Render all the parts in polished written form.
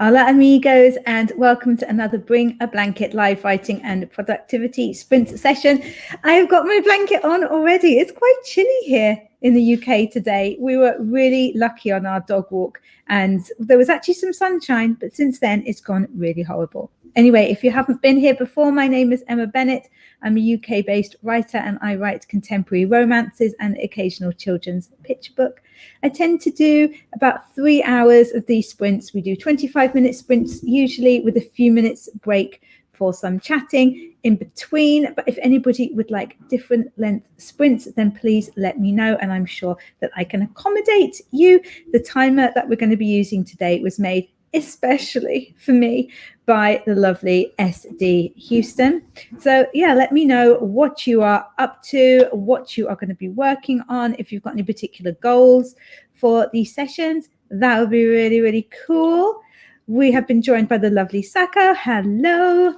Hola amigos, and welcome to another Bring a Blanket live writing and productivity sprint session. I have got my blanket on already. It's quite chilly here in the UK today. We were really lucky on our dog walk and there was actually some sunshine, but since then it's gone really horrible. Anyway, if you haven't been here before, my name is Emma Bennet. I'm a UK-based writer and I write contemporary romances and occasional children's picture book. I tend to do about 3 hours of these sprints. We do 25-minute sprints, usually with a few minutes break for some chatting in between. But if anybody would like different length sprints, then please let me know. And I'm sure that I can accommodate you. The timer that we're going to be using today was made especially for me by the lovely SD Houston. So yeah, let me know what you are up to, what you are going to be working on. If you've got any particular goals for these sessions, that would be really, really cool. We have been joined by the lovely Sako. Hello.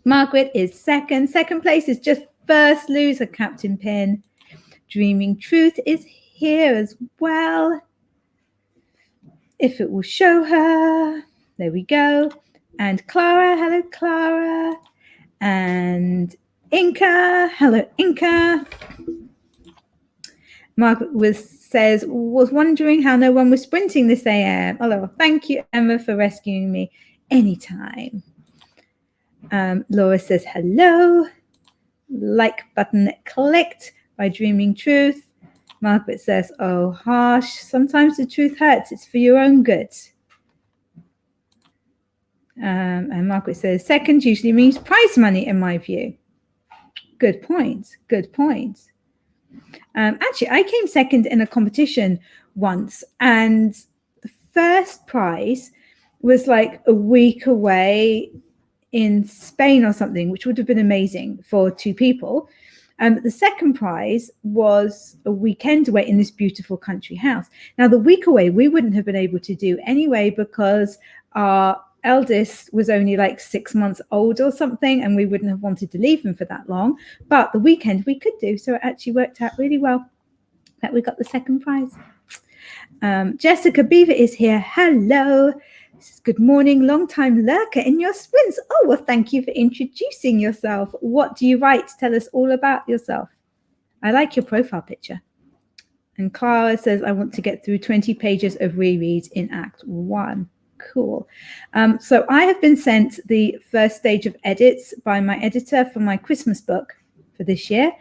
Margaret is second. Second place is just first loser, Captain Pin. Dreaming Truth is here as well. If it will show her. There we go. And Clara, hello Clara. And Inca, hello Inca. Margaret was wondering how no one was sprinting this AM. Hello, thank you Emma for rescuing me anytime. Laura says hello. Like button clicked by Dreaming Truth. Margaret says, oh, harsh. Sometimes the truth hurts. It's for your own good. And Margaret says, second usually means prize money, in my view. Good point. Good point. Actually, I came second in a competition once. And the first prize was like a week away in Spain or something, which would have been amazing for 2 people. The second prize was a weekend away in this beautiful country house. Now, the week away, we wouldn't have been able to do anyway because our eldest was only like 6 months old or something, and we wouldn't have wanted to leave him for that long. But the weekend we could do, so it actually worked out really well that we got the second prize. Jessica Beaver is here. Hello. Good morning, long-time lurker in your sprints. Oh, well, thank you for introducing yourself. What do you write? Tell us all about yourself. I like your profile picture. And Clara says, I want to get through 20 pages of rereads in Act 1. Cool. So I have been sent the first stage of edits by my editor for my Christmas book for this year.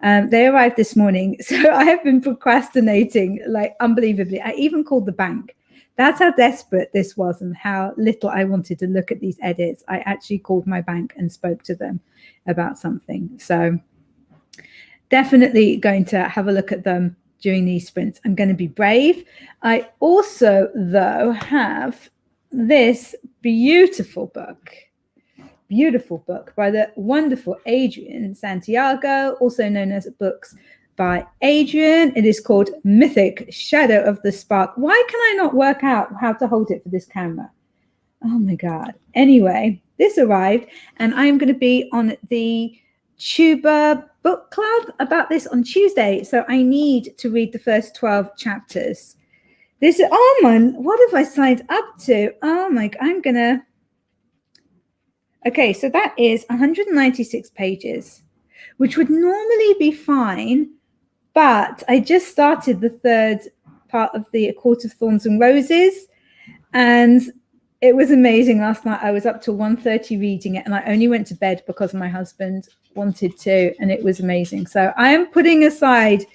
They arrived this morning. So I have been procrastinating like unbelievably. I even called the bank. That's how desperate this was and how little I wanted to look at these edits. I actually called my bank and spoke to them about something. So definitely going to have a look at them during these sprints. I'm going to be brave. I also, though, have this beautiful book by the wonderful Adrian Santiago, also known as Books by Adrian. It is called Mythic Shadow of the Spark. Why can I not work out how to hold it for this camera? Oh my God. Anyway, this arrived and I'm going to be on the Tuba book club about this on Tuesday. So I need to read the first 12 chapters. This is, oh man, what have I signed up to? Oh my, okay, so that is 196 pages, which would normally be fine. But I just started the third part of the A Court of Thorns and Roses, and it was amazing last night. I was up till 1:30 reading it, and I only went to bed because my husband wanted to, and it was amazing. So I am putting aside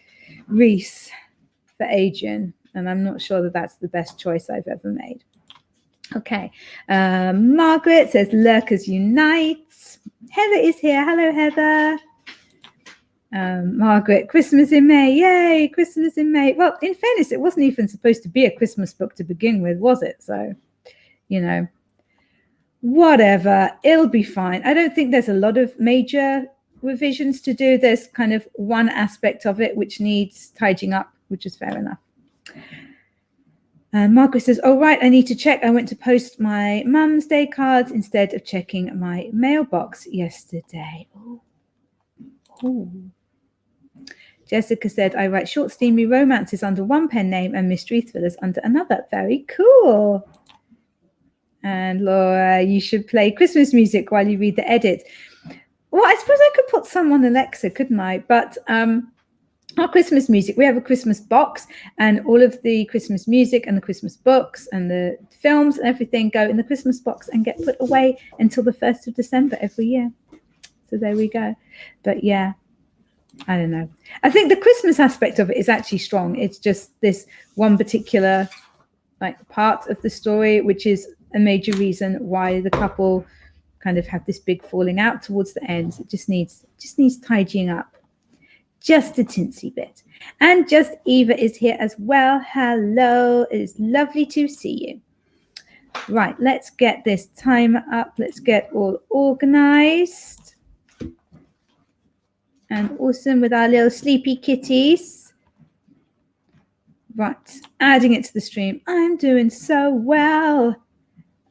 Reese for Adrian, and I'm not sure that that's the best choice I've ever made. Okay, Margaret says, Lurkers Unite. Heather is here. Hello, Heather. Margaret, Christmas in May. Yay, Christmas in May. Well, in fairness, it wasn't even supposed to be a Christmas book to begin with, was it? So, you know, whatever, it'll be fine. I don't think there's a lot of major revisions to do. There's kind of one aspect of it which needs tidying up, which is fair enough. Margaret says, oh, right, I need to check. I went to post my mum's day cards instead of checking my mailbox yesterday. Oh. Jessica said, I write short, steamy romances under one pen name and mystery thrillers under another. Very cool. And Laura, you should play Christmas music while you read the edit. Well, I suppose I could put some on Alexa, couldn't I? But our Christmas music, we have a Christmas box, and all of the Christmas music and the Christmas books and the films and everything go in the Christmas box and get put away until the 1st of December every year. So there we go. But yeah, I don't know. I think the Christmas aspect of it is actually strong. It's just this one particular like part of the story, which is a major reason why the couple kind of have this big falling out towards the end. It just needs tidying up. Just a tinsy bit. And Just Eva is here as well. Hello. It is lovely to see you. Right, let's get this timer up. Let's get all organized. And awesome with our little sleepy kitties. Right, adding it to the stream. I'm doing so well.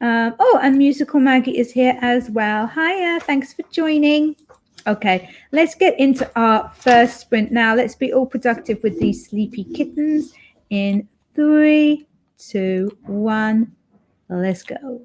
Oh, and Musical Maggie is here as well. Hiya, thanks for joining. Okay, let's get into our first sprint now. Let's be all productive with these sleepy kittens in 3, 2, 1. Let's go.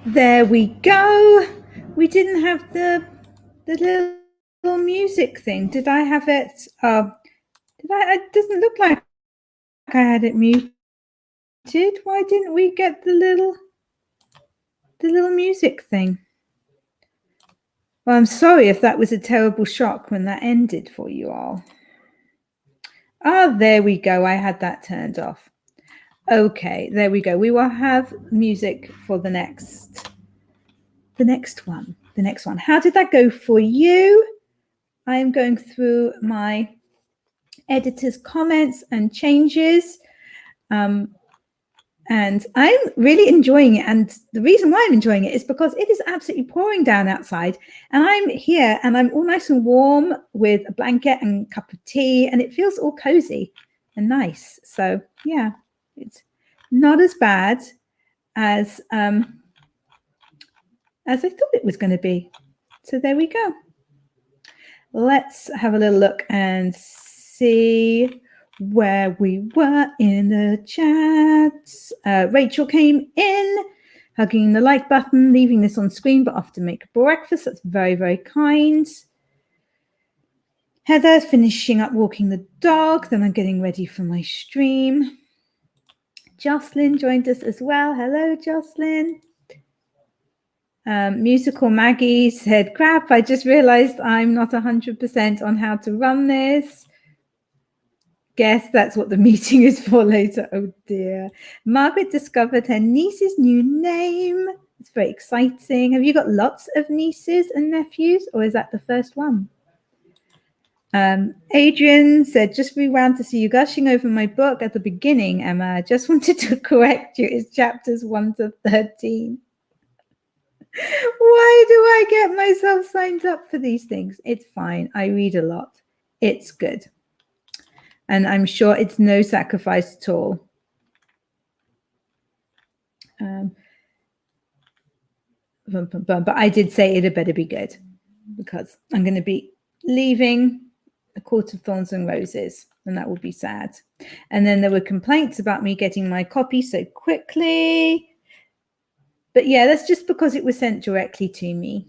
There we go. We didn't have the little music thing. Did I have it? Did I? It doesn't look like I had it muted. Why didn't we get the little music thing? Well, I'm sorry if that was a terrible shock when that ended for you all. There we go. I had that turned off. Okay, there we go. We will have music for the next one. How did that go for you? I am going through my editor's comments and changes. And I'm really enjoying it. And the reason why I'm enjoying it is because it is absolutely pouring down outside. And I'm here and I'm all nice and warm with a blanket and a cup of tea. And it feels all cozy and nice. So, yeah, it's not as bad as I thought it was going to be. So there we go. Let's have a little look and see where we were in the chats. Rachel came in, hugging the like button, leaving this on screen, but off to make breakfast. That's very, very kind. Heather, finishing up walking the dog. Then I'm getting ready for my stream. Jocelyn joined us as well. Hello, Jocelyn. Musical Maggie said, crap, I just realized I'm not 100% on how to run this. Guess that's what the meeting is for later. Oh dear. Margaret discovered her niece's new name. It's very exciting. Have you got lots of nieces and nephews, or is that the first one? Adrian said, just rewound to see you gushing over my book at the beginning, Emma. I just wanted to correct you. It's chapters 1 to 13. Why do I get myself signed up for these things? It's fine. I read a lot. It's good. And I'm sure it's no sacrifice at all. But I did say it had better be good because I'm going to be leaving A Court of Thorns and Roses, and that will be sad. And then there were complaints about me getting my copy so quickly. But yeah, that's just because it was sent directly to me.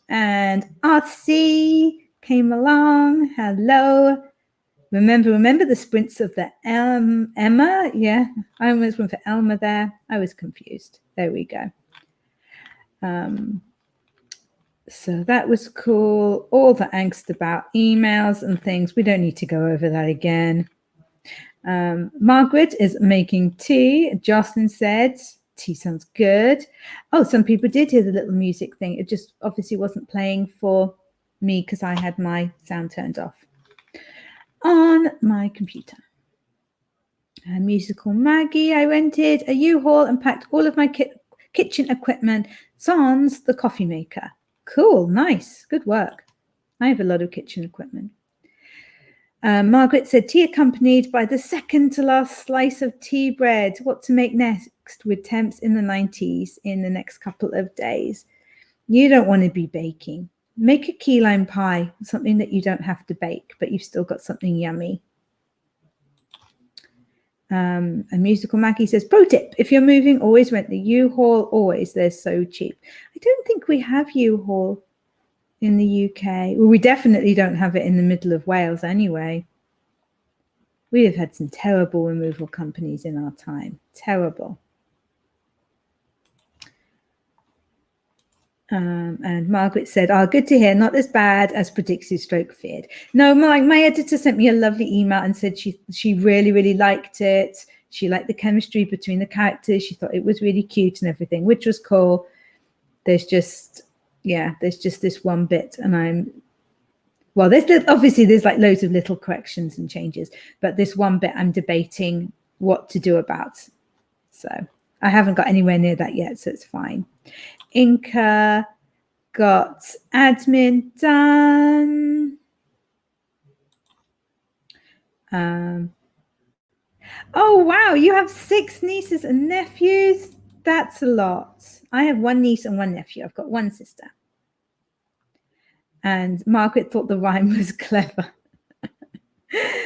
And RC came along. Hello. Remember the sprints of the Emma? Yeah, I almost went for Elma there. I was confused. There we go. So that was cool. All the angst about emails and things. We don't need to go over that again. Margaret is making tea. Jocelyn said, tea sounds good. Oh, some people did hear the little music thing. It just obviously wasn't playing for me because I had my sound turned off on my computer. Musical Maggie, I rented a U-Haul and packed all of my kitchen equipment, sans the coffee maker. Cool, nice, good work. I have a lot of kitchen equipment. Margaret said, tea accompanied by the second to last slice of tea bread. What to make next with temps in the 90s in the next couple of days. You don't want to be baking. Make a key lime pie, something that you don't have to bake, but you've still got something yummy. And Musical Maggie says, pro tip, if you're moving, always rent the U-Haul, always. They're so cheap. I don't think we have U-Haul in the UK. Well, we definitely don't have it in the middle of Wales anyway. We have had some terrible removal companies in our time. Terrible. And Margaret said, oh, good to hear. Not as bad as predicted stroke feared. No, my editor sent me a lovely email and said she really, really liked it. She liked the chemistry between the characters. She thought it was really cute and everything, which was cool. There's just this one bit. And there's like loads of little corrections and changes. But this one bit I'm debating what to do about. So I haven't got anywhere near that yet, so it's fine. Inca got admin done. Oh, wow. You have 6 nieces and nephews. That's a lot. I have 1 niece and 1 nephew. I've got 1 sister. And Margaret thought the rhyme was clever.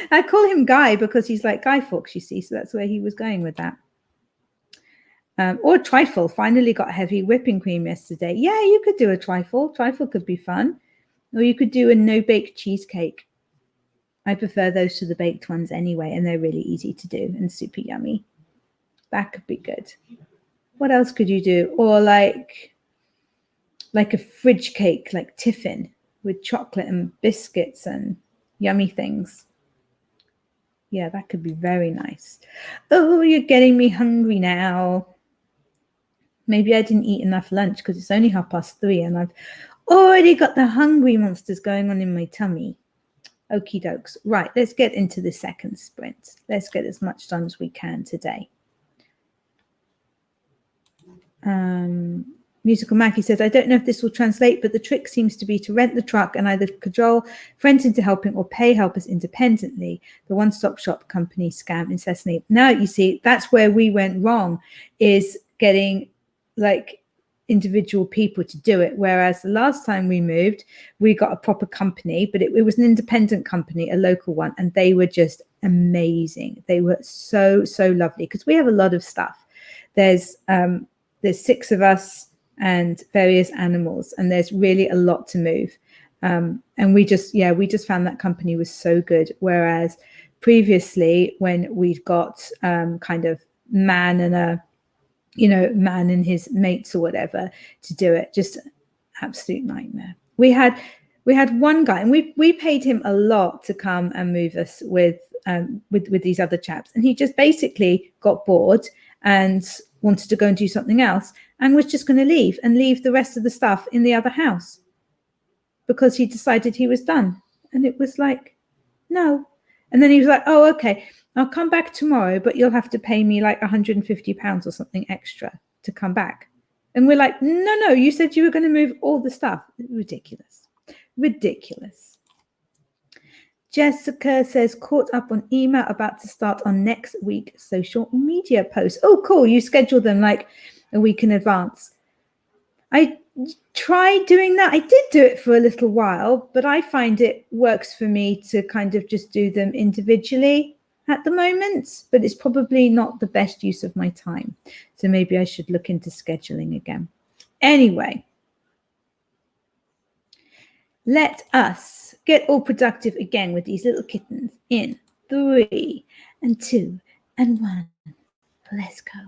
I call him Guy because he's like Guy Fawkes, you see. So that's where he was going with that. Or trifle. Finally got heavy whipping cream yesterday. Yeah, you could do a trifle. Trifle could be fun. Or you could do a no-bake cheesecake. I prefer those to the baked ones anyway, and they're really easy to do and super yummy. That could be good. What else could you do? Or like a fridge cake, like tiffin with chocolate and biscuits and yummy things. Yeah, that could be very nice. Oh, you're getting me hungry now. Maybe I didn't eat enough lunch because it's only 3:30 and I've already got the hungry monsters going on in my tummy. Okie dokes. Right, let's get into the second sprint. Let's get as much done as we can today. Musical Mackie says, I don't know if this will translate, but the trick seems to be to rent the truck and either cajole friends into helping or pay helpers independently. The one-stop shop company scam incessantly. Now, you see, that's where we went wrong, is getting like individual people to do it. Whereas the last time we moved, we got a proper company, but it was an independent company, a local one, and they were just amazing. They were so lovely because we have a lot of stuff. There's 6 of us and various animals, and there's really a lot to move. And we just found that company was so good. Whereas previously, when we'd got kind of man and his mates or whatever to do it, just absolute nightmare. We had one guy, and we paid him a lot to come and move us with these other chaps, and he just basically got bored and wanted to go and do something else and was just going to leave the rest of the stuff in the other house because he decided he was done. And it was like, no. And then he was like, oh, okay, I'll come back tomorrow, but you'll have to pay me like £150 or something extra to come back. And we're like, no, you said you were going to move all the stuff. Ridiculous. Jessica says, caught up on email, about to start on next week's social media posts. Oh, cool. You schedule them like a week in advance. I tried doing that. I did do it for a little while, but I find it works for me to kind of just do them individually at the moment, but it's probably not the best use of my time. So maybe I should look into scheduling again. Anyway, let us get all productive again with these little kittens in 3 and 2 and 1. Let's go.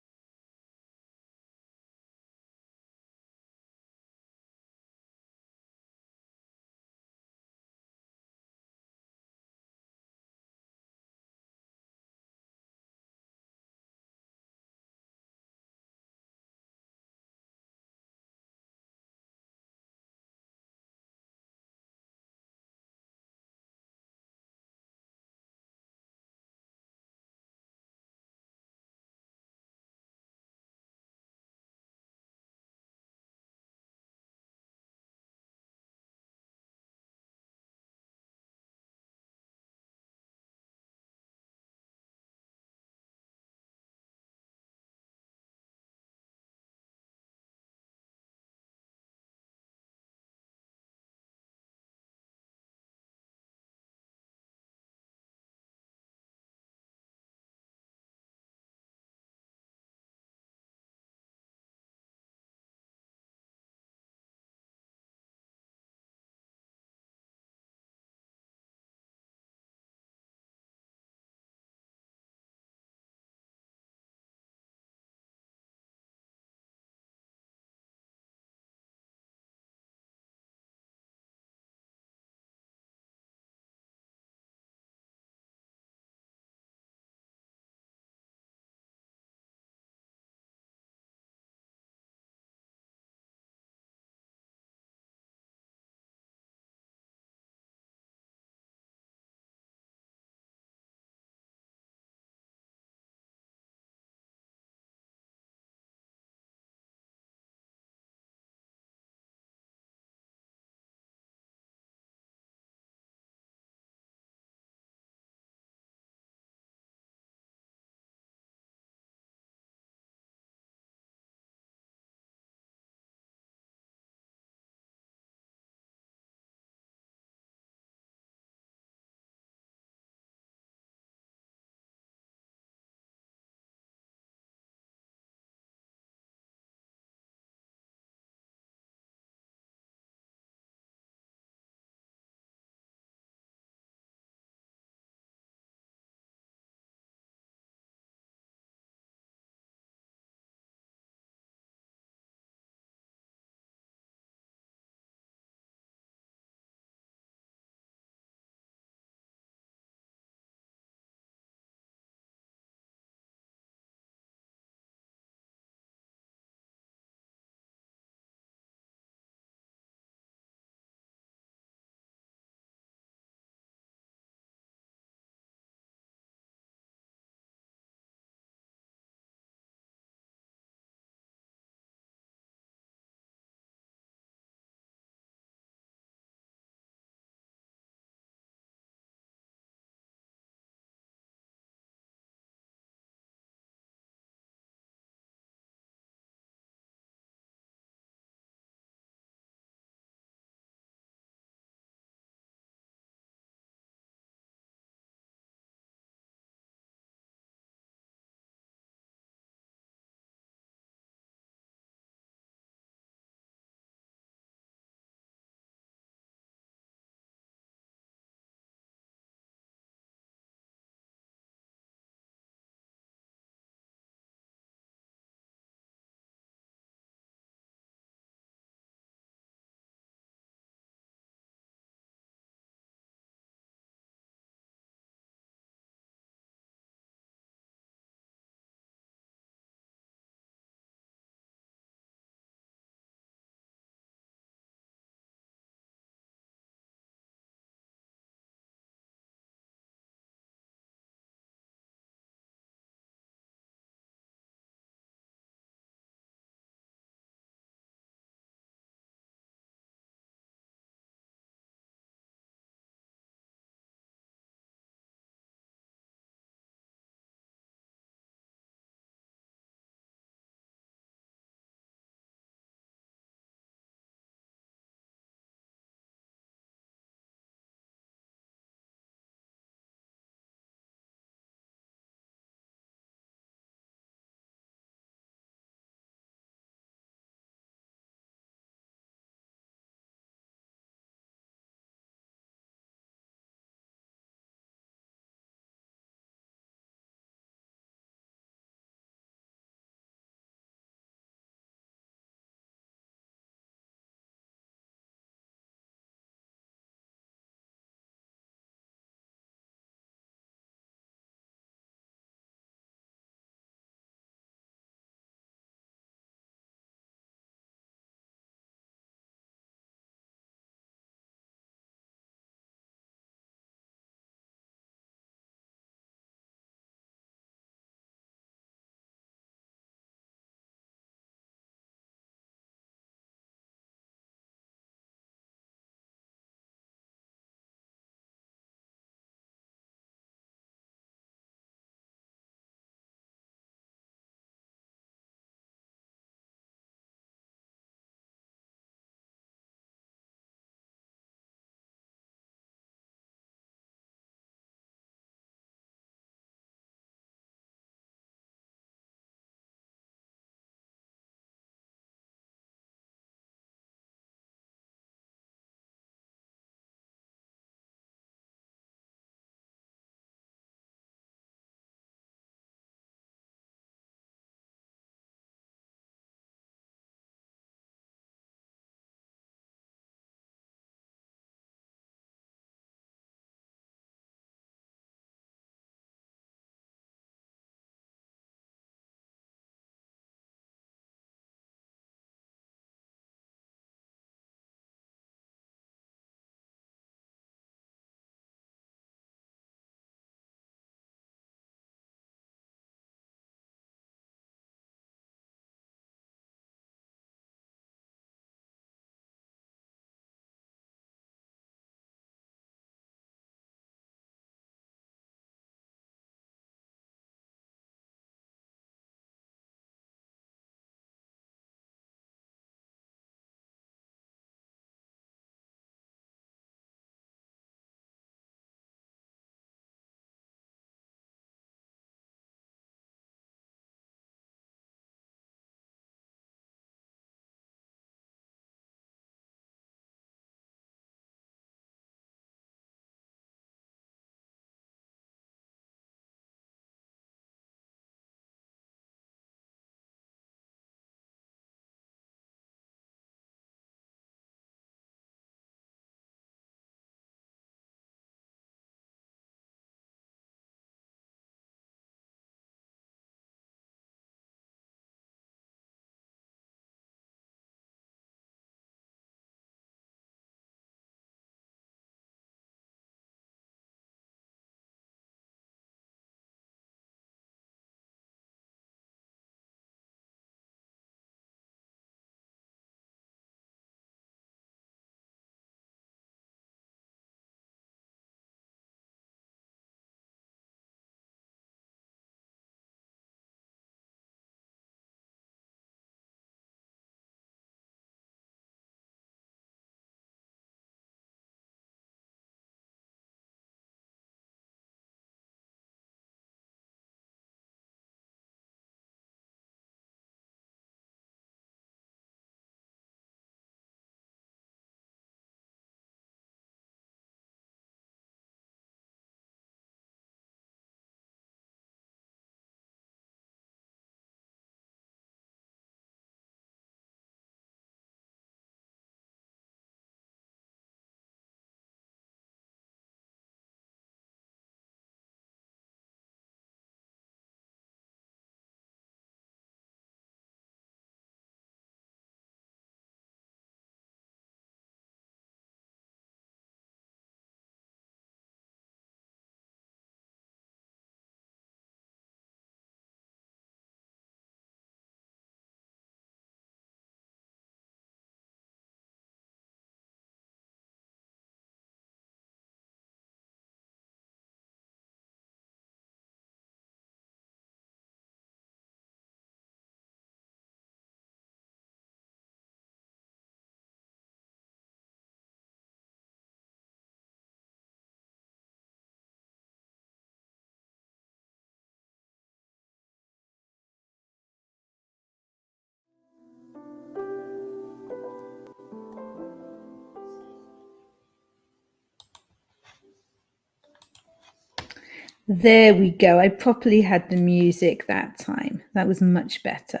There we go. I properly had the music that time. That was much better.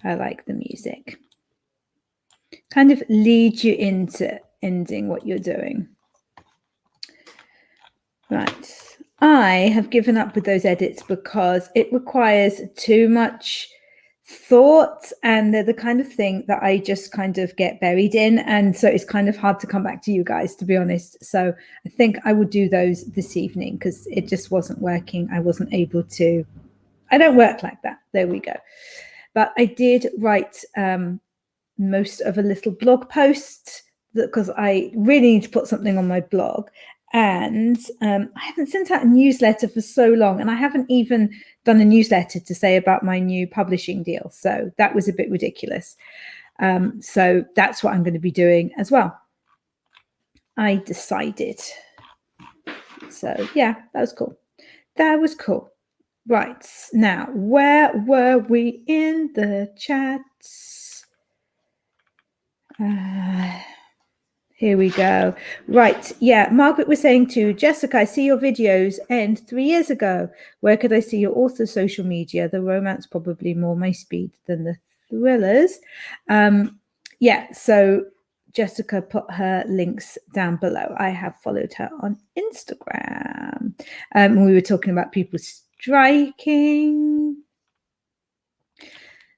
I like the music. Kind of leads you into ending what you're doing. Right. I have given up with those edits because it requires too much thought, and they're the kind of thing that I just kind of get buried in, and so it's kind of hard to come back to you guys, to be honest. So I think I will do those this evening because it just wasn't working. I wasn't able to. I don't work like that. There we go. But I did write most of a little blog post because I really need to put something on my blog. And I haven't sent out a newsletter for so long, and I haven't even done a newsletter to say about my new publishing deal. So that was a bit ridiculous. So that's what I'm going to be doing as well. I decided. So yeah, that was cool. That was cool. Right. Now, where were we in the chats? Here we go. Right. Yeah. Margaret was saying to Jessica, I see your videos end 3 years ago. Where could I see your author social media? The romance probably more my speed than the thrillers. Yeah. So Jessica put her links down below. I have followed her on Instagram. We were talking about people striking.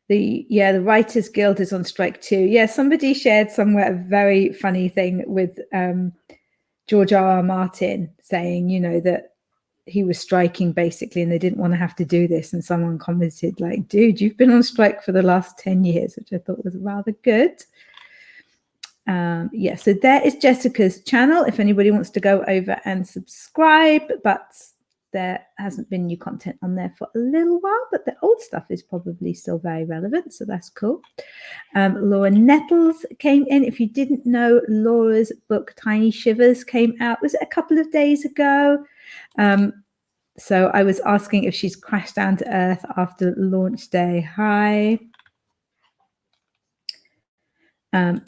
The Writers Guild is on strike too. Yeah, somebody shared somewhere a very funny thing with George R.R. Martin saying, that he was striking basically, and they didn't want to have to do this. And someone commented like, dude, you've been on strike for the last 10 years, which I thought was rather good. Yeah, so there is Jessica's channel if anybody wants to go over and subscribe, but there hasn't been new content on there for a little while, but the old stuff is probably still very relevant, so that's cool. Laura Nettles came in. If you didn't know, Laura's book Tiny Shivers came out, was it a couple of days ago? So I was asking if she's crashed down to earth after launch day. Hi. And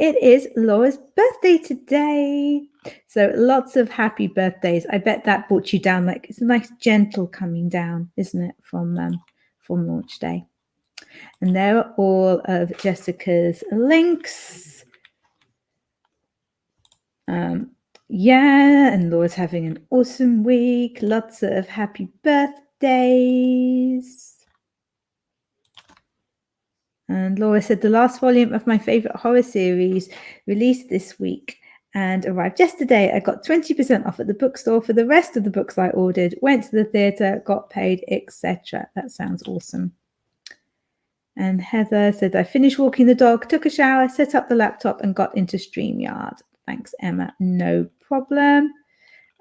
it is Laura's birthday today. So lots of happy birthdays. I bet that brought you down. Like, it's a nice gentle coming down, isn't it, from launch day. And there are all of Jessica's links. Yeah, and Laura's having an awesome week. Lots of happy birthdays. And Laura said, the last volume of my favorite horror series released this week and arrived yesterday. I got 20% off at the bookstore for the rest of the books I ordered, went to the theatre, got paid, etc. That sounds awesome. And Heather said, I finished walking the dog, took a shower, set up the laptop, and got into StreamYard. Thanks, Emma. No problem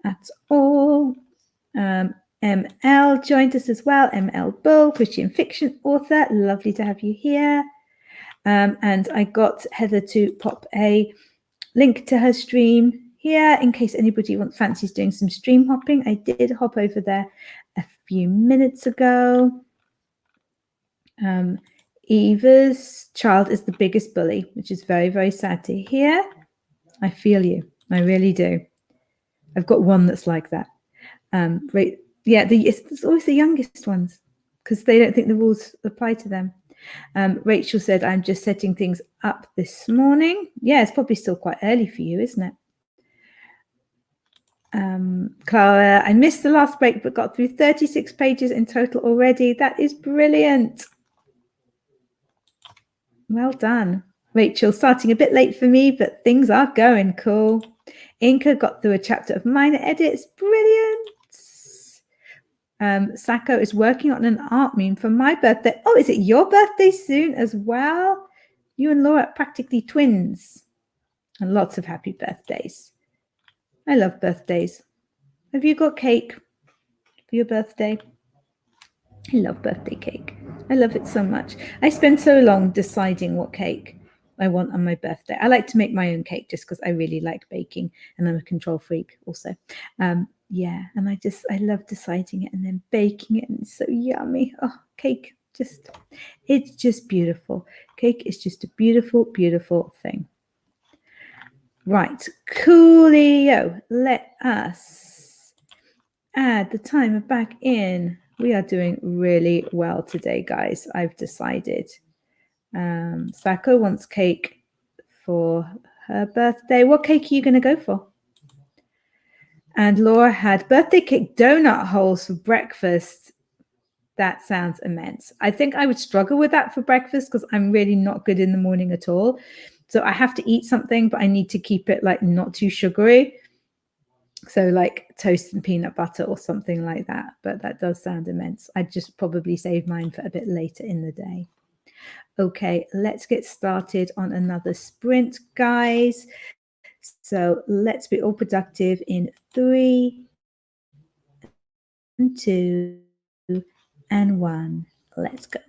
at all. ML joined us as well. ML Bull, Christian fiction author. Lovely to have you here. And I got Heather to pop a link to her stream here in case anybody fancies doing some stream hopping. I did hop over there a few minutes ago. Eva's child is the biggest bully, which is very, very sad to hear. I feel you. I really do. I've got one that's like that. Right. Yeah, it's always the youngest ones because they don't think the rules apply to them. Rachel said, I'm just setting things up this morning. Yeah, it's probably still quite early for you, isn't it? Clara, I missed the last break, but got through 36 pages in total already. That is brilliant. Well done. Rachel, starting a bit late for me, but things are going cool. Inca got through a chapter of minor edits. Brilliant. Sacco is working on an art meme for my birthday. Oh, is it your birthday soon as well? You and Laura are practically twins. And lots of happy birthdays. I love birthdays. Have you got cake for your birthday? I love birthday cake. I love it so much. I spend so long deciding what cake I want on my birthday. I like to make my own cake just because I really like baking, and I'm a control freak also. Yeah, and I love deciding it and then baking it, and it's so yummy. Oh, cake, it's just beautiful. Cake is just a beautiful, beautiful thing. Right, coolio. Let us add the timer back in. We are doing really well today, guys. I've decided. Sako wants cake for her birthday. What cake are you going to go for? And Laura had birthday cake donut holes for breakfast. That sounds immense. I think I would struggle with that for breakfast because I'm really not good in the morning at all. So I have to eat something, but I need to keep it like not too sugary. So like toast and peanut butter or something like that. But that does sound immense. I'd just probably save mine for a bit later in the day. Okay, let's get started on another sprint, guys. So let's be all productive in 3, 2, and 1. Let's go.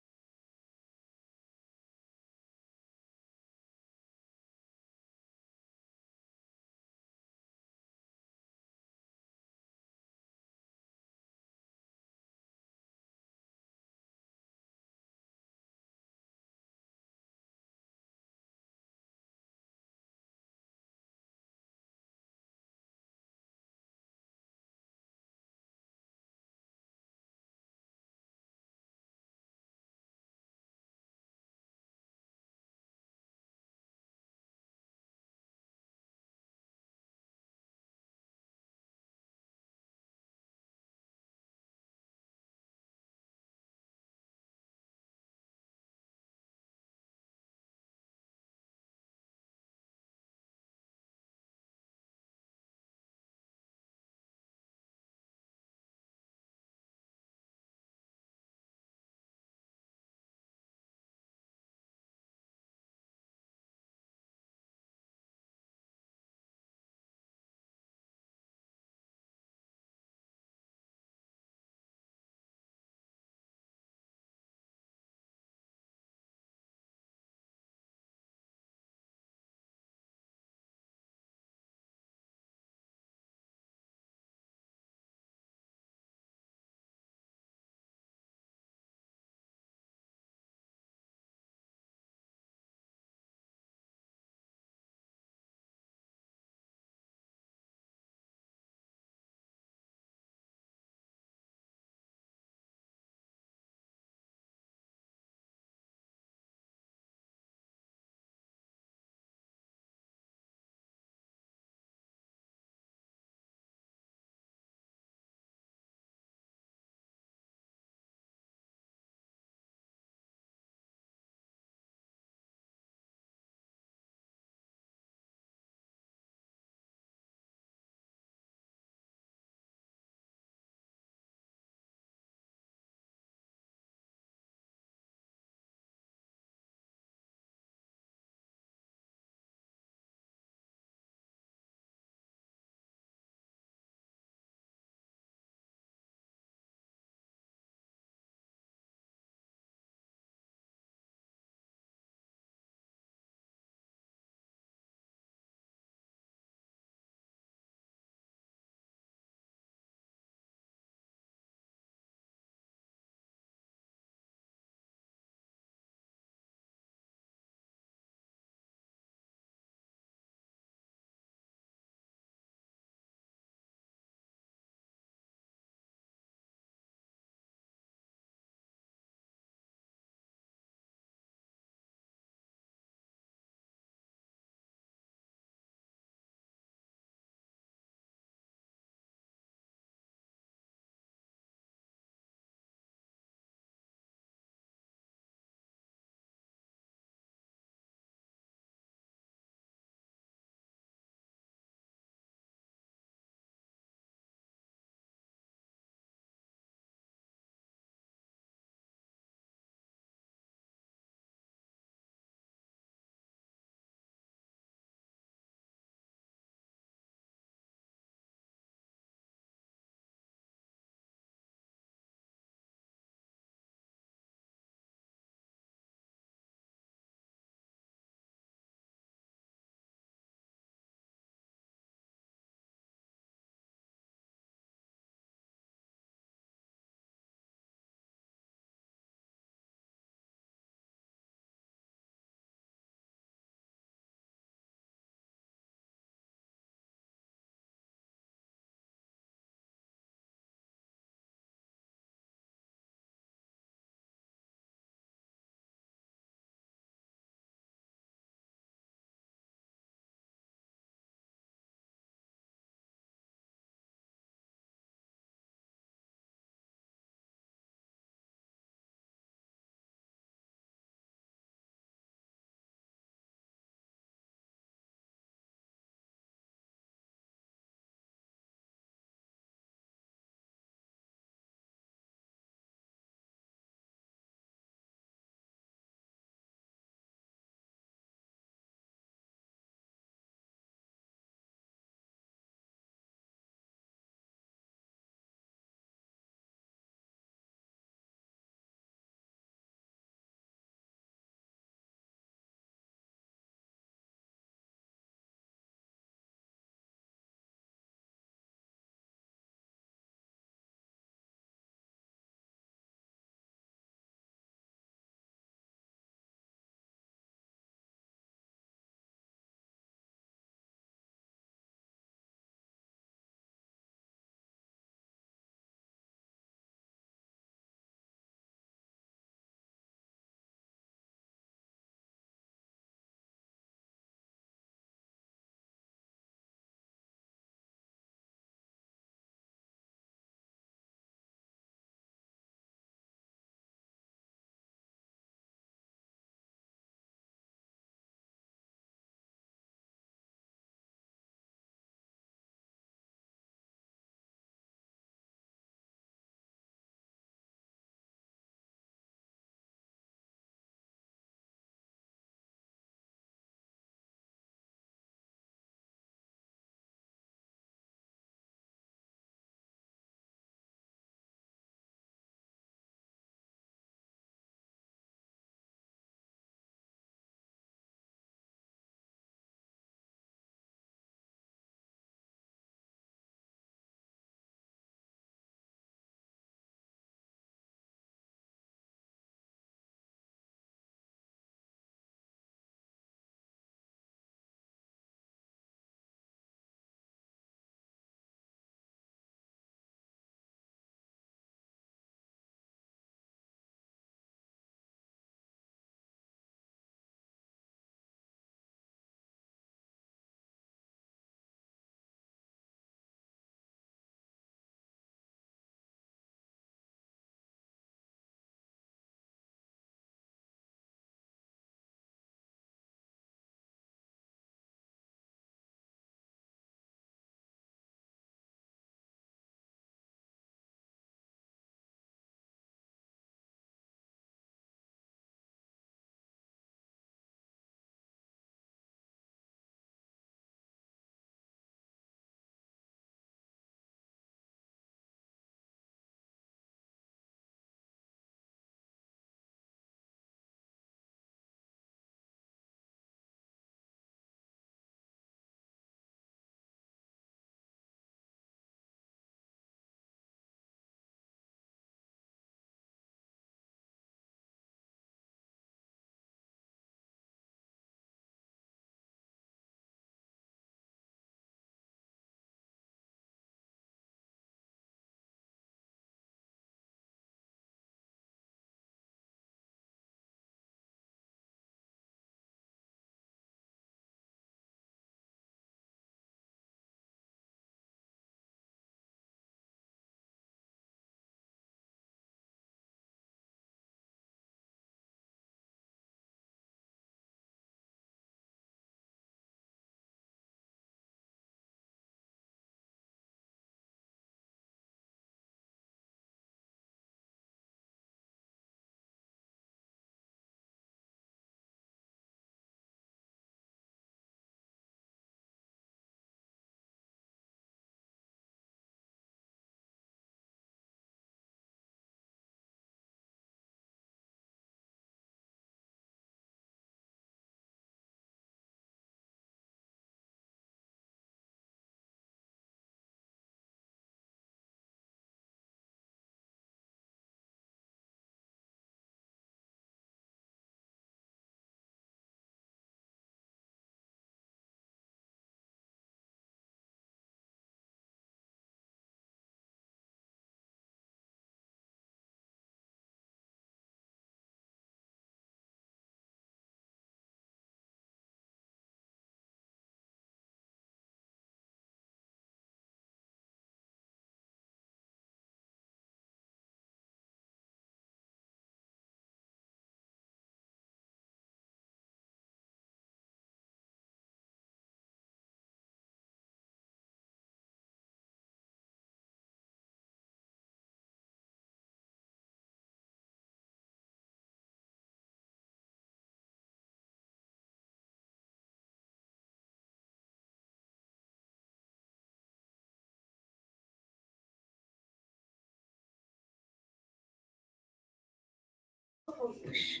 gosh.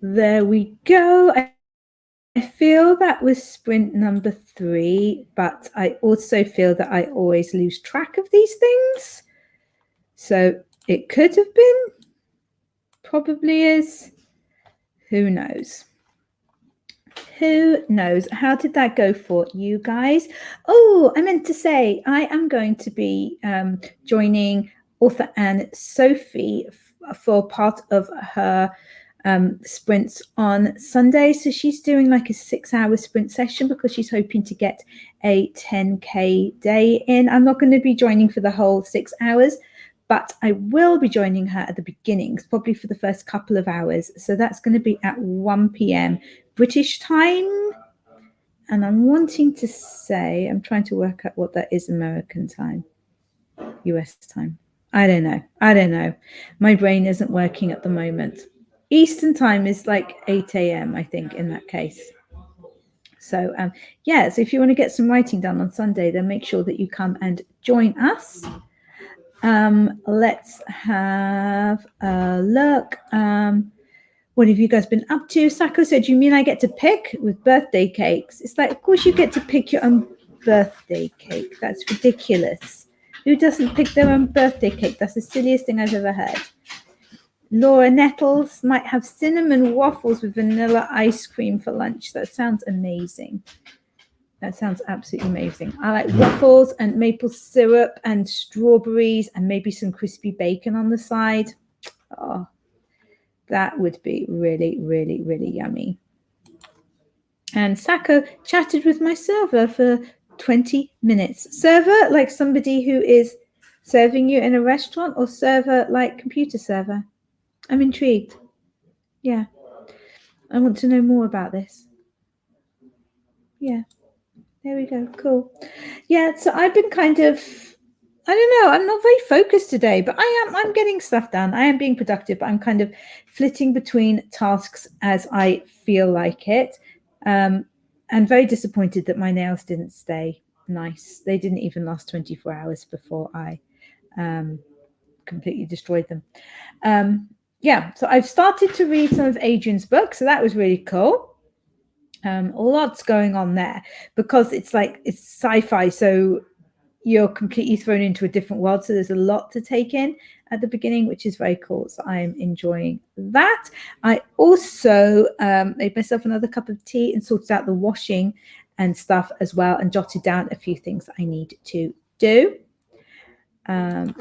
There we go. I feel that was sprint number 3, but I also feel that I always lose track of these things. So it could have been, probably is. Who knows? Who knows? How did that go for you guys? Oh, I meant to say, I am going to be joining author Anne Sophie for part of her sprints on Sunday. So she's doing like a 6-hour sprint session because she's hoping to get a 10K day in. I'm not going to be joining for the whole 6 hours, but I will be joining her at the beginnings, probably for the first couple of hours. So that's going to be at 1 p.m. British time. And I'm wanting to say, I'm trying to work out what that is American time, US time. I don't know. My brain isn't working at the moment. Eastern time is like 8 a.m., I think, in that case. So, yeah, so if you want to get some writing done on Sunday, then make sure that you come and join us. Let's have a look. What have you guys been up to? Sako said, you mean I get to pick with birthday cakes? It's like, of course you get to pick your own birthday cake. That's ridiculous. Who doesn't pick their own birthday cake? That's the silliest thing I've ever heard. Laura Nettles might have cinnamon waffles with vanilla ice cream for lunch. That sounds amazing. That sounds absolutely amazing. I like waffles and maple syrup and strawberries and maybe some crispy bacon on the side. Oh, that would be really, really, really yummy. And Sako chatted with my server for 20 minutes. Server, like somebody who is serving you in a restaurant, or server like computer server? I'm intrigued. Yeah. I want to know more about this. Yeah. There we go. Cool. Yeah. So I've been kind of, I don't know, I'm not very focused today, but I'm getting stuff done. I am being productive, but I'm kind of flitting between tasks as I feel like it. And very disappointed that my nails didn't stay nice. They didn't even last 24 hours before I completely destroyed them. Yeah, so I've started to read some of Adrian's books, so that was really cool. Lots going on there because it's sci-fi, so you're completely thrown into a different world. So there's a lot to take in at the beginning, which is very cool. So I'm enjoying that. I also made myself another cup of tea and sorted out the washing and stuff as well, and jotted down a few things that I need to do.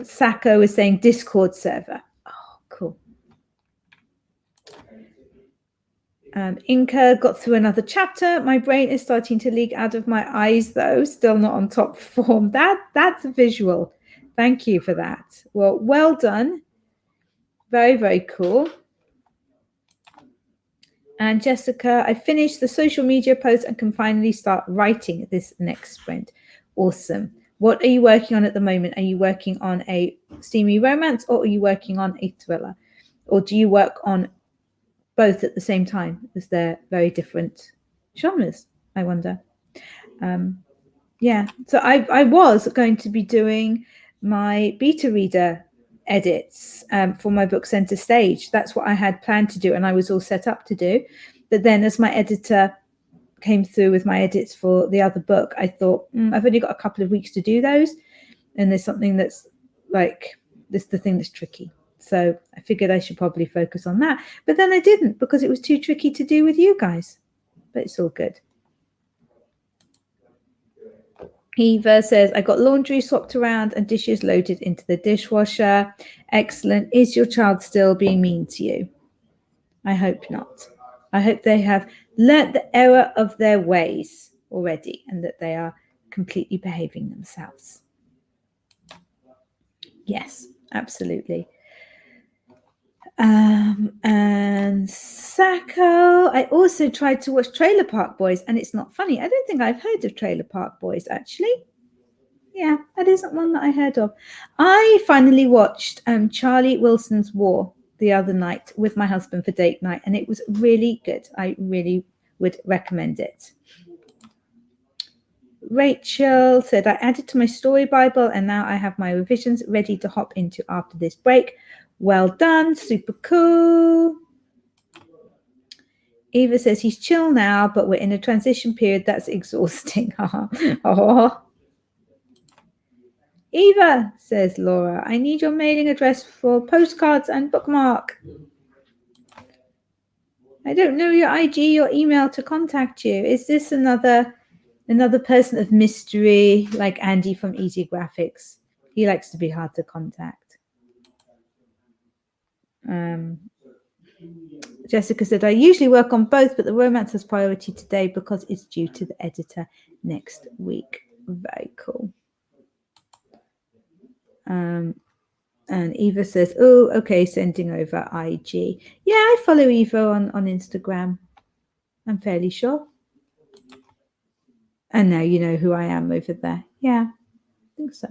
Sako is saying Discord server. Oh, cool. Inca got through another chapter. My brain is starting to leak out of my eyes, though. Still not on top form. That's a visual. Thank you for that. Well done. Very, very cool. And Jessica, I finished the social media post and can finally start writing this next sprint. Awesome. What are you working on at the moment? Are you working on a steamy romance, or are you working on a thriller? Or do you work on both at the same time, as they're very different genres, I wonder. Yeah, so I was going to be doing my beta reader edits for my book Center Stage. That's what I had planned to do, and I was all set up to do. But then as my editor came through with my edits for the other book, I thought, I've only got a couple of weeks to do those. And there's something that's like, this is the thing that's tricky. So I figured I should probably focus on that. But then I didn't, because it was too tricky to do with you guys. But it's all good. Eva says, I got laundry swapped around and dishes loaded into the dishwasher. Excellent. Is your child still being mean to you? I hope not. I hope they have learnt the error of their ways already, and that they are completely behaving themselves. Yes, absolutely. And Sako, I also tried to watch Trailer Park Boys, and it's not funny. I don't think I've heard of Trailer Park Boys, actually. Yeah, that isn't one that I heard of. I finally watched Charlie Wilson's War the other night with my husband for date night, and it was really good. I really would recommend it. Rachel said, I added to my story Bible and now I have my revisions ready to hop into after this break. Well done. Super cool. Eva says, he's chill now, but we're in a transition period. That's exhausting. Oh. Eva, says Laura, I need your mailing address for postcards and bookmark. I don't know your IG or email to contact you. Is this another person of mystery like Andy from Easy Graphics? He likes to be hard to contact. Jessica said, I usually work on both, but the romance has priority today because it's due to the editor next week. Very cool. And Eva says, oh, okay, sending over IG. Yeah, I follow Eva on Instagram. I'm fairly sure. And now you know who I am over there. Yeah, I think so.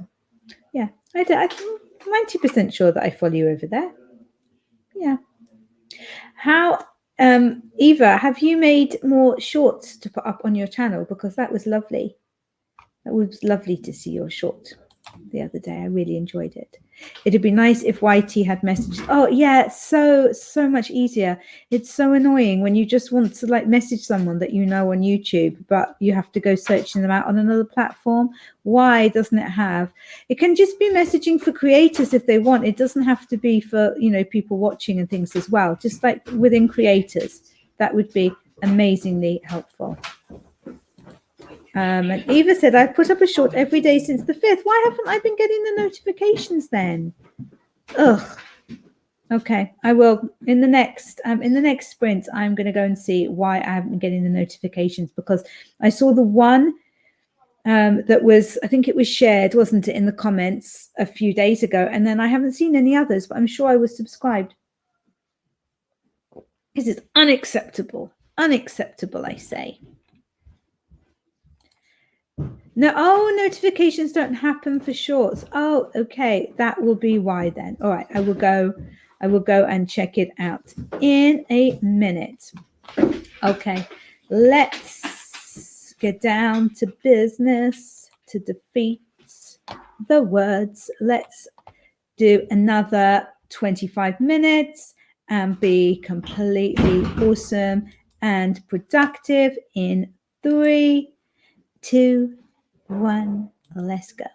Yeah, I'm 90% sure that I follow you over there. Yeah. How, Eva, have you made more shorts to put up on your channel? Because that was lovely. That was lovely to see your short the other day. I really enjoyed it. It'd be nice if YT had messaged. Oh yeah, so much easier. It's so annoying when you just want to like message someone that you know on YouTube, but you have to go searching them out on another platform. Why doesn't it have? It can just be messaging for creators if they want. It doesn't have to be for, you know, people watching and things as well. Just like within creators, that would be amazingly helpful. And Eva said, I've put up a short every day since the 5th. Why haven't I been getting the notifications then? Ugh. Okay, I will in the next sprint. I'm going to go and see why I haven't been getting the notifications, because I saw the one that was, I think it was shared, wasn't it, in the comments a few days ago, and then I haven't seen any others, but I'm sure I was subscribed. This is unacceptable. Unacceptable, I say. No, notifications don't happen for shorts. Oh, okay. That will be why then. All right, I will go and check it out in a minute. Okay, let's get down to business to defeat the words. Let's do another 25 minutes and be completely awesome and productive in 3, 2, 1. Let's go.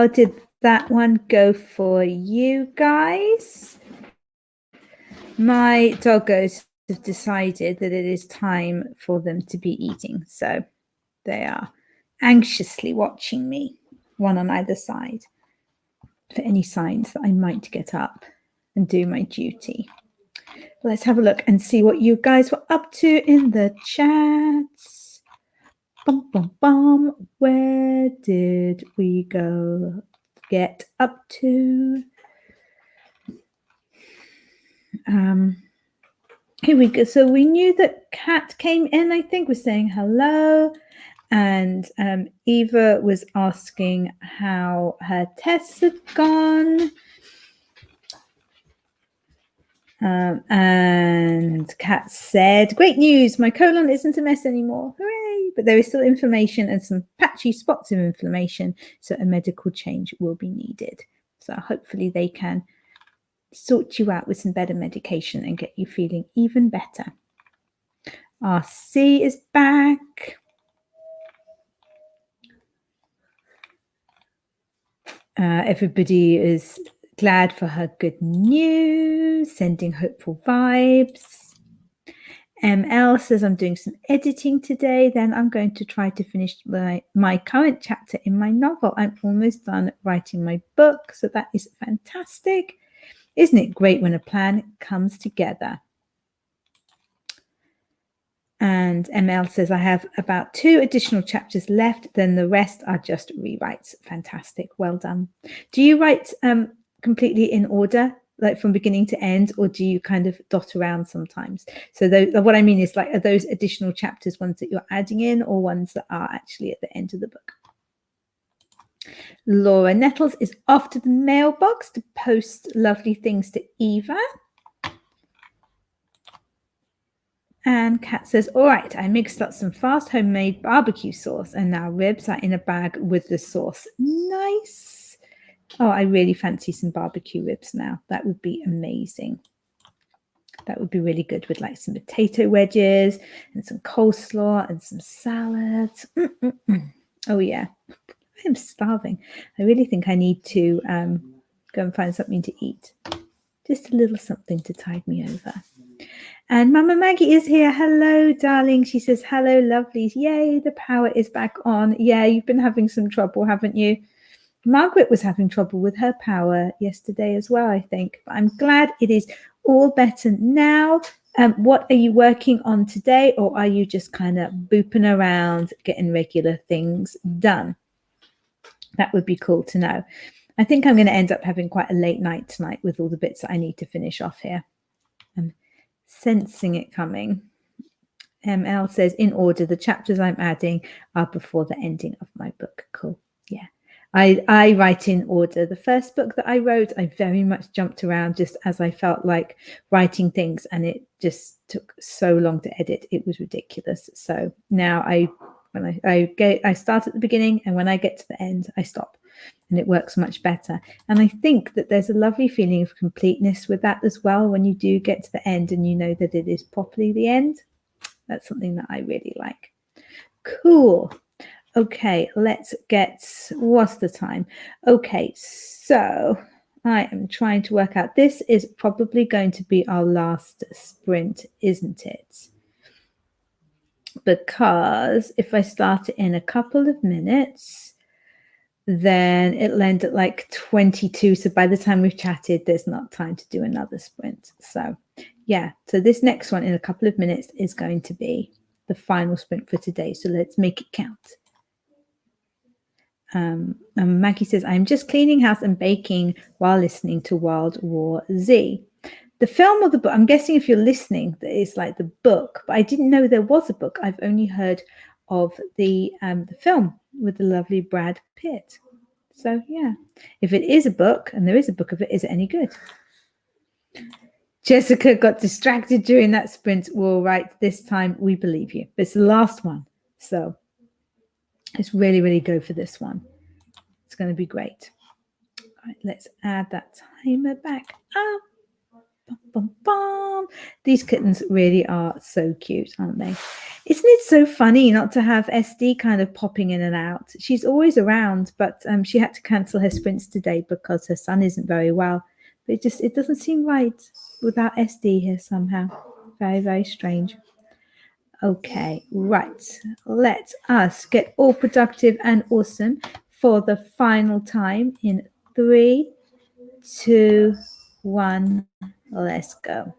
how did that one go for you guys? My doggos have decided that it is time for them to be eating. So they are anxiously watching me, one on either side, for any signs that I might get up and do my duty. Let's have a look and see what you guys were up to in the chats. Bum, bum, bum. Where did we get up to? Here we go. So we knew that Kat came in, I think, was saying hello. And Eva was asking how her tests had gone. And Kat said, great news, my colon isn't a mess anymore. Hooray! But there is still inflammation and some patchy spots of inflammation, so a medical change will be needed. So hopefully they can sort you out with some better medication and get you feeling even better. RC is back. Everybody is glad for her good news, sending hopeful vibes. ML says, I'm doing some editing today, then I'm going to try to finish my current chapter in my novel. I'm almost done writing my book, so that is fantastic. Isn't it great when a plan comes together? And ML says, I have about 2 additional chapters left, then the rest are just rewrites. Fantastic. Well done. Do you write completely in order, like from beginning to end, or do you kind of dot around sometimes? So what I mean is, like, are those additional chapters ones that you're adding in or ones that are actually at the end of the book? Laura Nettles is off to the mailbox to post lovely things to Eva. And Kat says, all right, I mixed up some fast homemade barbecue sauce and now ribs are in a bag with the sauce. Nice. Oh, I really fancy some barbecue ribs now. That would be amazing. That would be really good with like some potato wedges and some coleslaw and some salads. Oh, yeah. I am starving. I really think I need to go and find something to eat. Just a little something to tide me over. And Mama Maggie is here. Hello, darling. She says, hello, lovelies. Yay, the power is back on. Yeah, you've been having some trouble, haven't you? Margaret was having trouble with her power yesterday as well, I think. But I'm glad it is all better now. What are you working on today? Or are you just kind of booping around, getting regular things done? That would be cool to know. I think I'm going to end up having quite a late night tonight with all the bits that I need to finish off here. I'm sensing it coming. ML says, in order, the chapters I'm adding are before the ending of my book. Cool. Yeah. I write in order. The first book that I wrote, I very much jumped around just as I felt like writing things, and it just took so long to edit. It was ridiculous. So now I start at the beginning, and when I get to the end, I stop, and it works much better. And I think that there's a lovely feeling of completeness with that as well. When you do get to the end and you know that it is properly the end, that's something that I really like. Cool. Okay, let's get, what's the time? Okay, so I am trying to work out, this is probably going to be our last sprint, isn't it? Because if I start it in a couple of minutes, then it'll end at like 22. So by the time we've chatted, there's not time to do another sprint. So yeah, so this next one in a couple of minutes is going to be the final sprint for today. So let's make it count. Maggie says, I'm just cleaning house and baking while listening to World War Z. The film or the book, I'm guessing if you're listening, that is like the book, but I didn't know there was a book. I've only heard of the film with the lovely Brad Pitt. So yeah, if it is a book, and there is a book of it, is it any good? Jessica got distracted during that sprint. Well, right, this time we believe you. It's the last one. So let's really, really go for this one. It's going to be great. All right, let's add that timer back up. Bum, bum, bum. These kittens really are so cute, aren't they? Isn't it so funny not to have SD kind of popping in and out? She's always around, but she had to cancel her sprints today because her son isn't very well. But it doesn't seem right without SD here somehow. Very, very strange. Okay, right. Let us get all productive and awesome for the final time in 3, 2, 1. Let's go.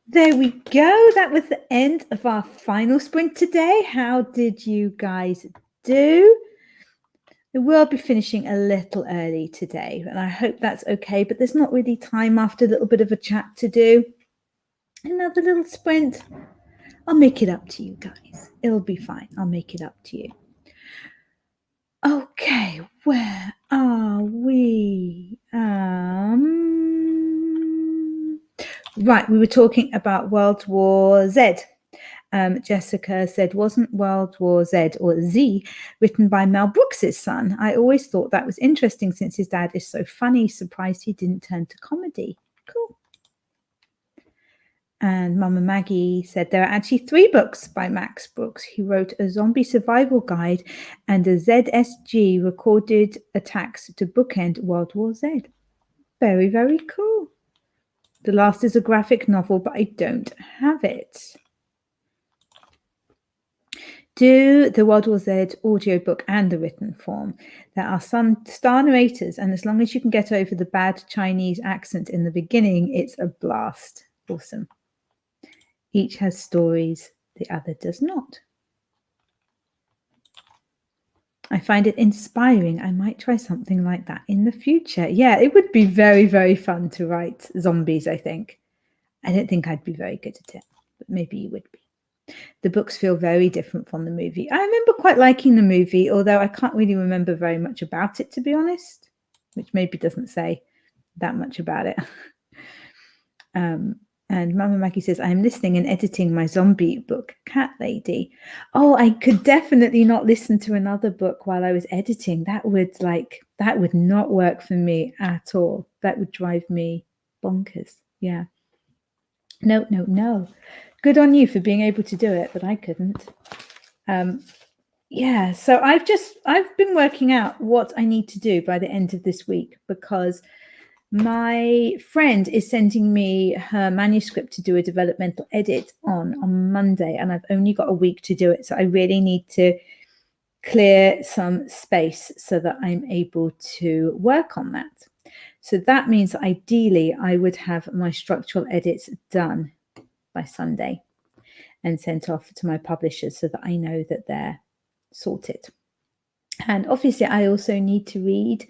There we go. That was the end of our final sprint today. How did you guys do? We will be finishing a little early today, and I hope that's okay, but there's not really time after a little bit of a chat to do. Another little sprint. I'll make it up to you guys. It'll be fine. I'll make it up to you. Okay, where are we? Right, we were talking about World War Z. Jessica said, wasn't World War Z or Z written by Mel Brooks's son? I always thought that was interesting since his dad is so funny. Surprised he didn't turn to comedy. Cool. And Mama Maggie said there are actually 3 books by Max Brooks. He wrote a zombie survival guide and a ZSG recorded attacks to bookend World War Z. Very, very cool. The last is a graphic novel, but I don't have it. Do the World War Z audiobook and the written form. There are some star narrators, and as long as you can get over the bad Chinese accent in the beginning, it's a blast. Awesome. Each has stories, the other does not. I find it inspiring. I might try something like that in the future. Yeah, it would be very, very fun to write zombies, I think. I don't think I'd be very good at it, but maybe you would be. The books feel very different from the movie. I remember quite liking the movie, although I can't really remember very much about it, to be honest, which maybe doesn't say that much about it. And Mama Maggie says, I'm listening and editing my zombie book, Cat Lady. Oh, I could definitely not listen to another book while I was editing. That would not work for me at all. That would drive me bonkers. Yeah. No. Good on you for being able to do it, but I couldn't. Yeah, so I've been working out what I need to do by the end of this week, because my friend is sending me her manuscript to do a developmental edit on Monday, and I've only got a week to do it. So I really need to clear some space so that I'm able to work on that. So that means that ideally I would have my structural edits done by Sunday and sent off to my publishers so that I know that they're sorted. And obviously I also need to read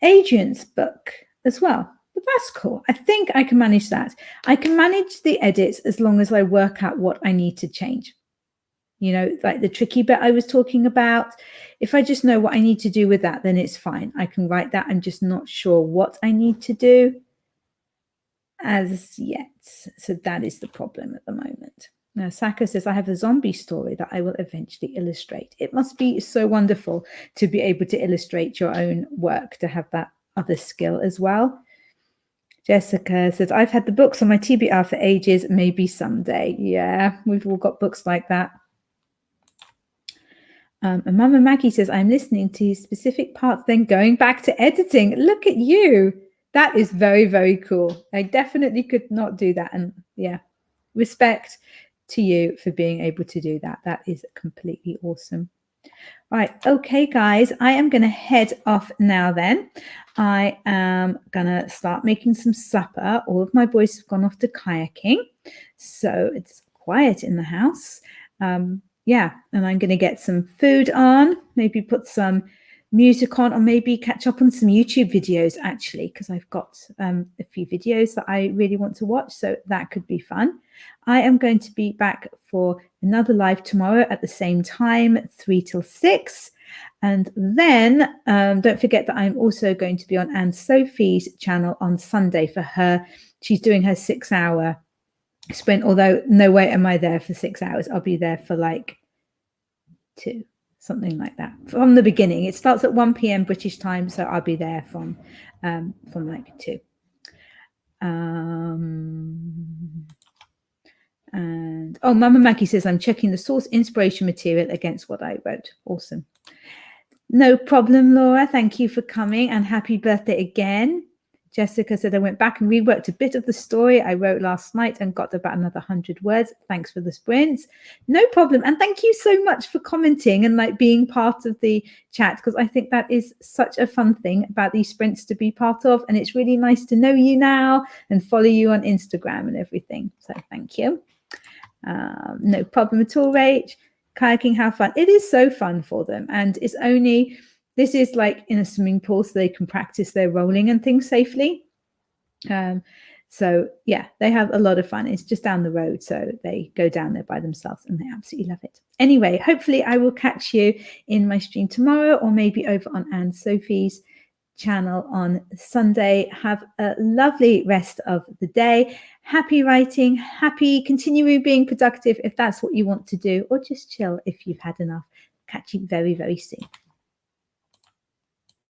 Adrian's book as well, but that's cool. I think I can manage that. I can manage the edits as long as I work out what I need to change. You know, like the tricky bit I was talking about, if I just know what I need to do with that, then it's fine. I can write that. I'm just not sure what I need to do as yet. So that is the problem at the moment. Now, Saka says, I have a zombie story that I will eventually illustrate. It must be so wonderful to be able to illustrate your own work, to have that other skill as well. Jessica says, I've had the books on my TBR for ages, maybe someday. Yeah, we've all got books like that. And Mama Maggie says, I'm listening to specific parts, then going back to editing. Look at you. That is very, very cool. I definitely could not do that. And yeah, respect to you for being able to do that. That is completely awesome. Right. Okay, guys, I am going to head off now then. I am going to start making some supper. All of my boys have gone off to kayaking, so it's quiet in the house. Yeah, and I'm going to get some food on, maybe put some music on, or maybe catch up on some YouTube videos, actually, because I've got a few videos that I really want to watch, so that could be fun. I am going to be back for another live tomorrow at the same time, 3 till 6. And then don't forget that I'm also going to be on Anne Sophie's channel on Sunday for her. She's doing her 6-hour sprint, although no way am I there for 6 hours. I'll be there for like 2, something like that, from the beginning. It starts at 1 p.m. British time, so I'll be there from like 2. And oh, Mama Maggie says, I'm checking the source inspiration material against what I wrote. Awesome. No problem, Laura. Thank you for coming, and happy birthday again. Jessica said, I went back and reworked a bit of the story I wrote last night and got about another 100 words. Thanks for the sprints. No problem. And thank you so much for commenting and like being part of the chat, because I think that is such a fun thing about these sprints to be part of. And it's really nice to know you now and follow you on Instagram and everything. So thank you. No problem at all, Rach. Kayaking, how fun. It is so fun for them. And it's only... This is like in a swimming pool, so they can practice their rolling and things safely. So yeah, they have a lot of fun. It's just down the road, so they go down there by themselves and they absolutely love it. Anyway, hopefully I will catch you in my stream tomorrow, or maybe over on Anne Sophie's channel on Sunday. Have a lovely rest of the day. Happy writing, happy continuing being productive if that's what you want to do, or just chill if you've had enough. Catch you very, very soon.